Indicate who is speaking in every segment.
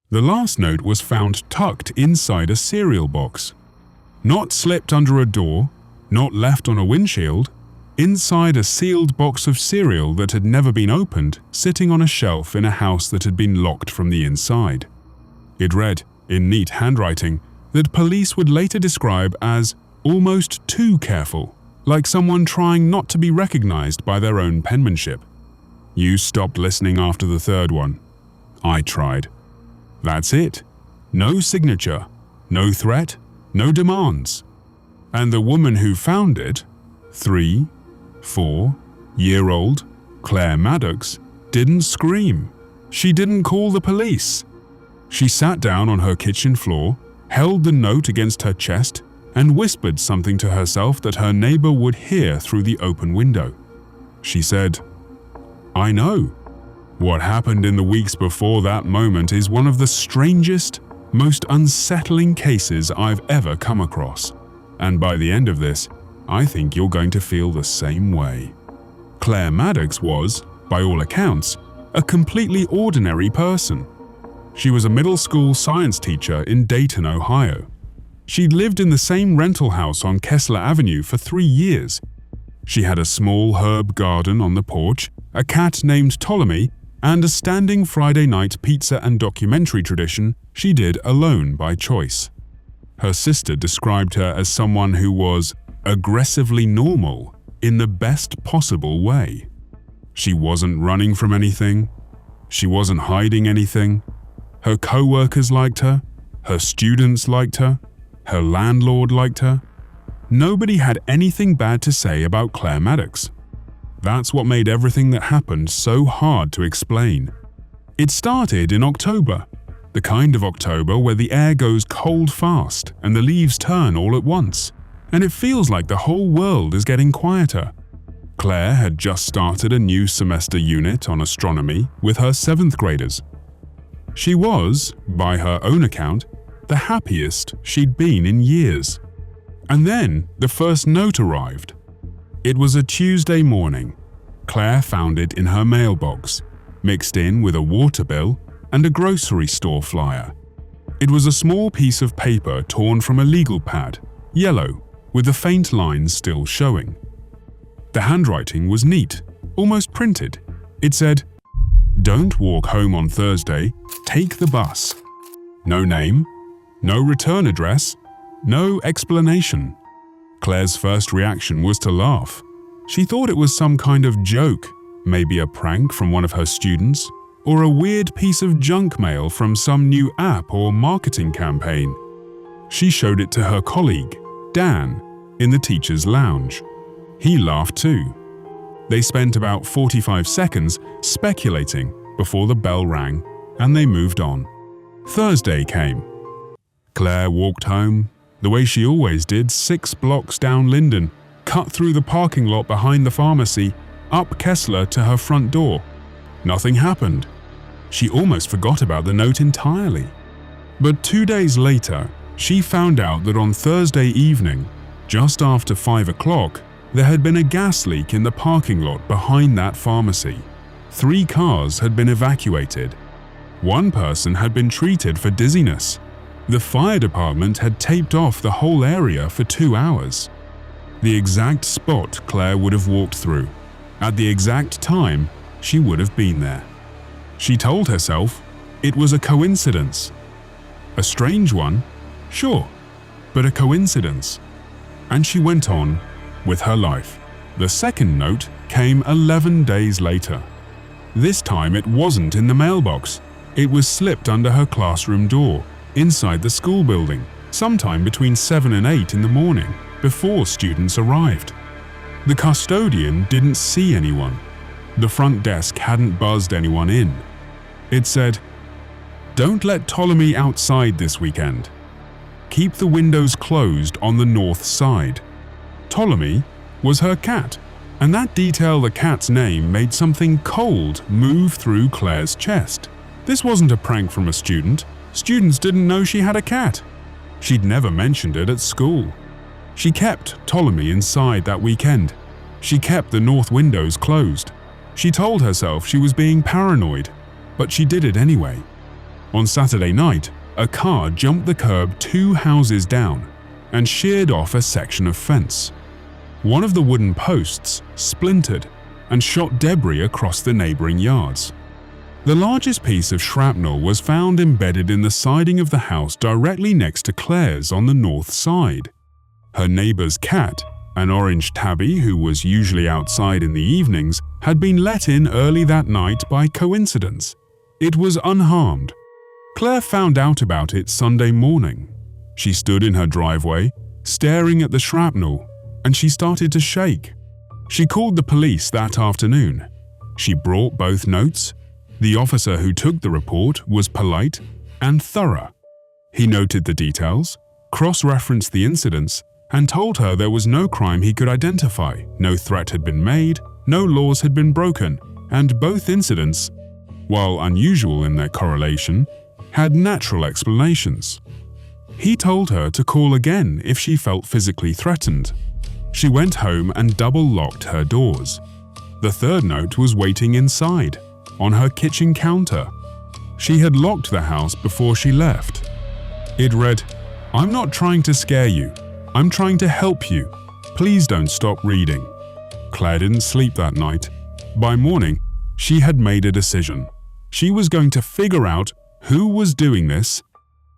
Speaker 1: The last note was found tucked inside a cereal box. Not slipped under a door, not left on a windshield, inside a sealed box of cereal that had never been opened, sitting on a shelf in a house that had been locked from the inside. It read, in neat handwriting, that police would later describe as almost too careful, like someone trying not to be recognized by their own penmanship. You stopped listening after the third one. I tried. That's it. No signature, no threat, no demands. And the woman who found it, 3, 4-year-old Claire Maddox, didn't scream. She didn't call the police. She sat down on her kitchen floor, held the note against her chest, and whispered something to herself that her neighbor would hear through the open window. She said, "I know." What happened in the weeks before that moment is one of the strangest, most unsettling cases I've ever come across. And by the end of this, I think you're going to feel the same way. Claire Maddox was, by all accounts, a completely ordinary person. She was a middle school science teacher in Dayton, Ohio. She'd lived in the same rental house on Kessler Avenue for 3 years. She had a small herb garden on the porch, a cat named Ptolemy, and a standing Friday night pizza and documentary tradition she did alone by choice. Her sister described her as someone who was aggressively normal in the best possible way. She wasn't running from anything. She wasn't hiding anything. Her co-workers liked her. Her students liked her. Her landlord liked her. Nobody had anything bad to say about Claire Maddox. That's what made everything that happened so hard to explain. It started in October, the kind of October where the air goes cold fast and the leaves turn all at once, and it feels like the whole world is getting quieter. Claire had just started a new semester unit on astronomy with her 7th graders. She was, by her own account, the happiest she'd been in years. And then the first note arrived. It was a Tuesday morning. Claire found it in her mailbox, mixed in with a water bill and a grocery store flyer. It was a small piece of paper torn from a legal pad, yellow, with the faint lines still showing. The handwriting was neat, almost printed. It said, "Don't walk home on Thursday, take the bus." No name, no return address, no explanation. Claire's first reaction was to laugh. She thought it was some kind of joke, maybe a prank from one of her students, or a weird piece of junk mail from some new app or marketing campaign. She showed it to her colleague, Dan, in the teacher's lounge. He laughed too. They spent about 45 seconds speculating before the bell rang, and they moved on. Thursday came. Claire walked home, the way she always did, 6 blocks down Linden, cut through the parking lot behind the pharmacy, up Kessler to her front door. Nothing happened. She almost forgot about the note entirely. But 2 days later, she found out that on Thursday evening, just after 5 o'clock, there had been a gas leak in the parking lot behind that pharmacy. 3 cars had been evacuated. 1 person had been treated for dizziness. The fire department had taped off the whole area for 2 hours. The exact spot Claire would have walked through. At the exact time, she would have been there. She told herself it was a coincidence. A strange one, sure, but a coincidence. And she went on with her life. The second note came 11 days later. This time it wasn't in the mailbox. It was slipped under her classroom door, inside the school building, sometime between 7 and 8 in the morning, before students arrived. The custodian didn't see anyone. The front desk hadn't buzzed anyone in. It said, "Don't let Ptolemy outside this weekend. Keep the windows closed on the north side." Ptolemy was her cat, and that detail, the cat's name, made something cold move through Claire's chest. This wasn't a prank from a student. Students didn't know she had a cat. She'd never mentioned it at school. She kept Ptolemy inside that weekend. She kept the north windows closed. She told herself she was being paranoid, but she did it anyway. On Saturday night, a car jumped the curb 2 houses down and sheared off a section of fence. One of the wooden posts splintered and shot debris across the neighboring yards. The largest piece of shrapnel was found embedded in the siding of the house directly next to Claire's on the north side. Her neighbor's cat, an orange tabby who was usually outside in the evenings, had been let in early that night by coincidence. It was unharmed. Claire found out about it Sunday morning. She stood in her driveway, staring at the shrapnel, and she started to shake. She called the police that afternoon. She brought both notes. The officer who took the report was polite and thorough. He noted the details, cross-referenced the incidents, and told her there was no crime he could identify, no threat had been made, no laws had been broken, and both incidents, while unusual in their correlation, had natural explanations. He told her to call again if she felt physically threatened. She went home and double-locked her doors. The third note was waiting inside, on her kitchen counter. She had locked the house before she left. It read, "I'm not trying to scare you. I'm trying to help you. Please don't stop reading." Claire didn't sleep that night. By morning, she had made a decision. She was going to figure out who was doing this,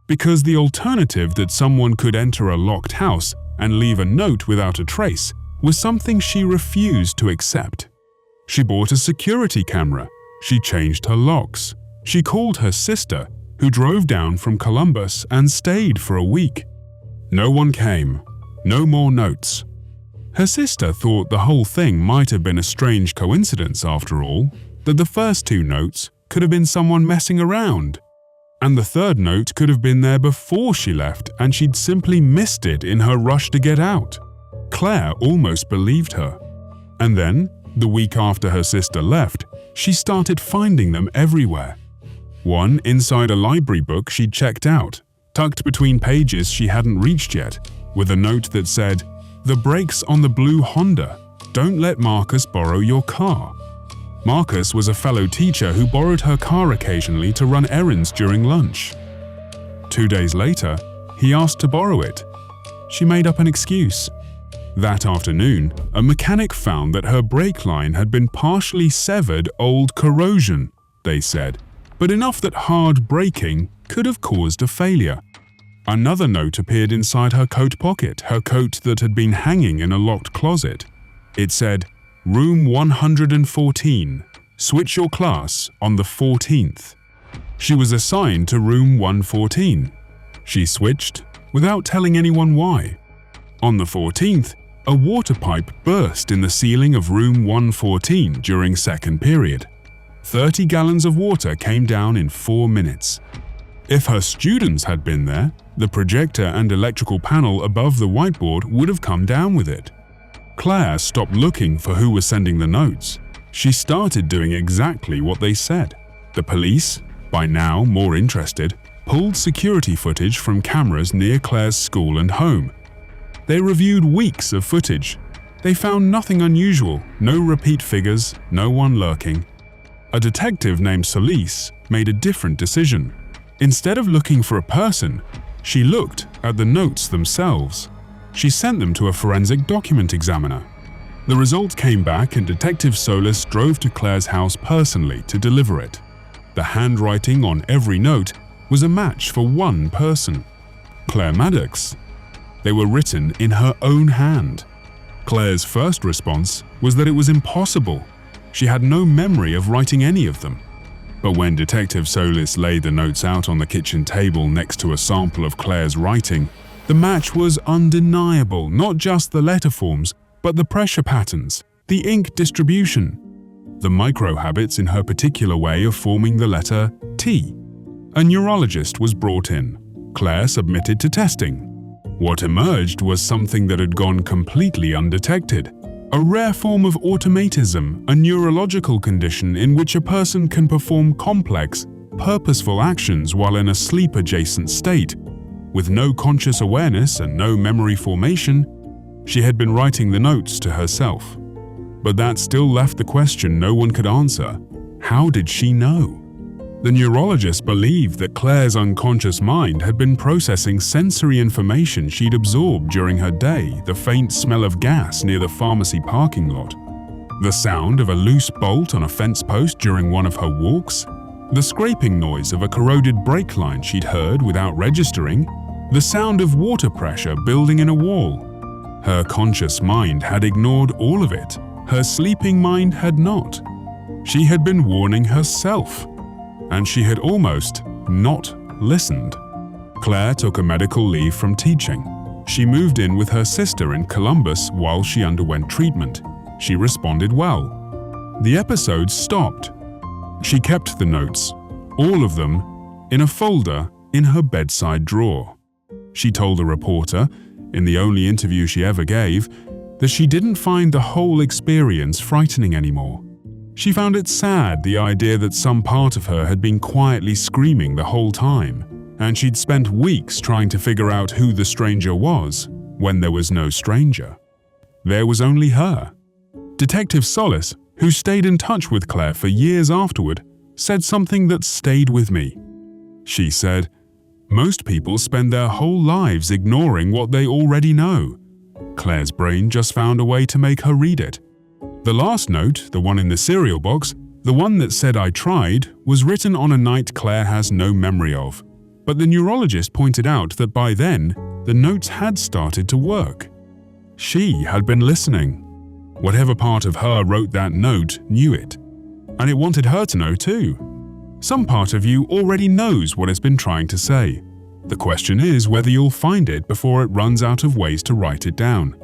Speaker 1: because the alternative that someone could enter a locked house and leave a note without a trace was something she refused to accept. She bought a security camera. She changed her locks. She called her sister, who drove down from Columbus and stayed for a week. No one came. No more notes. Her sister thought the whole thing might have been a strange coincidence after all, that the first 2 notes could have been someone messing around. And the third note could have been there before she left and she'd simply missed it in her rush to get out. Claire almost believed her. And then, the week after her sister left, she started finding them everywhere. One inside a library book she'd checked out, tucked between pages she hadn't reached yet, with a note that said, "The brakes on the blue Honda. Don't let Marcus borrow your car." Marcus was a fellow teacher who borrowed her car occasionally to run errands during lunch. 2 days later, he asked to borrow it. She made up an excuse. That afternoon, a mechanic found that her brake line had been partially severed old corrosion, they said, but enough that hard braking could have caused a failure. Another note appeared inside her coat pocket, her coat that had been hanging in a locked closet. It said, "Room 114. Switch your class on the 14th. She was assigned to room 114. She switched without telling anyone why. On the 14th, a water pipe burst in the ceiling of room 114 during second period. 30 gallons of water came down in 4 minutes. If her students had been there, the projector and electrical panel above the whiteboard would have come down with it. Claire stopped looking for who was sending the notes. She started doing exactly what they said. The police, by now more interested, pulled security footage from cameras near Claire's school and home. They reviewed weeks of footage. They found nothing unusual, no repeat figures, no one lurking. A detective named Solis made a different decision. Instead of looking for a person, she looked at the notes themselves. She sent them to a forensic document examiner. The result came back and Detective Solis drove to Claire's house personally to deliver it. The handwriting on every note was a match for one person, Claire Maddox. They were written in her own hand. Claire's first response was that it was impossible. She had no memory of writing any of them. But when Detective Solis laid the notes out on the kitchen table next to a sample of Claire's writing, the match was undeniable, not just the letter forms, but the pressure patterns, the ink distribution, the micro-habits in her particular way of forming the letter T. A neurologist was brought in. Claire submitted to testing. What emerged was something that had gone completely undetected. A rare form of automatism, a neurological condition in which a person can perform complex, purposeful actions while in a sleep-adjacent state. With no conscious awareness and no memory formation, she had been writing the notes to herself. But that still left the question no one could answer. How did she know? The neurologist believed that Claire's unconscious mind had been processing sensory information she'd absorbed during her day, the faint smell of gas near the pharmacy parking lot, the sound of a loose bolt on a fence post during one of her walks, the scraping noise of a corroded brake line she'd heard without registering, the sound of water pressure building in a wall. Her conscious mind had ignored all of it. Her sleeping mind had not. She had been warning herself, and she had almost not listened. Claire took a medical leave from teaching. She moved in with her sister in Columbus while she underwent treatment. She responded well. The episodes stopped. She kept the notes, all of them, in a folder in her bedside drawer. She told a reporter, in the only interview she ever gave, that she didn't find the whole experience frightening anymore. She found it sad, the idea that some part of her had been quietly screaming the whole time, and she'd spent weeks trying to figure out who the stranger was when there was no stranger. There was only her. Detective Solis, who stayed in touch with Claire for years afterward, said something that stayed with me. She said, "Most people spend their whole lives ignoring what they already know. Claire's brain just found a way to make her read it." The last note, the one in the cereal box, the one that said "I tried," was written on a night Claire has no memory of. But the neurologist pointed out that by then, the notes had started to work. She had been listening. Whatever part of her wrote that note knew it. And it wanted her to know too. Some part of you already knows what it's been trying to say. The question is whether you'll find it before it runs out of ways to write it down.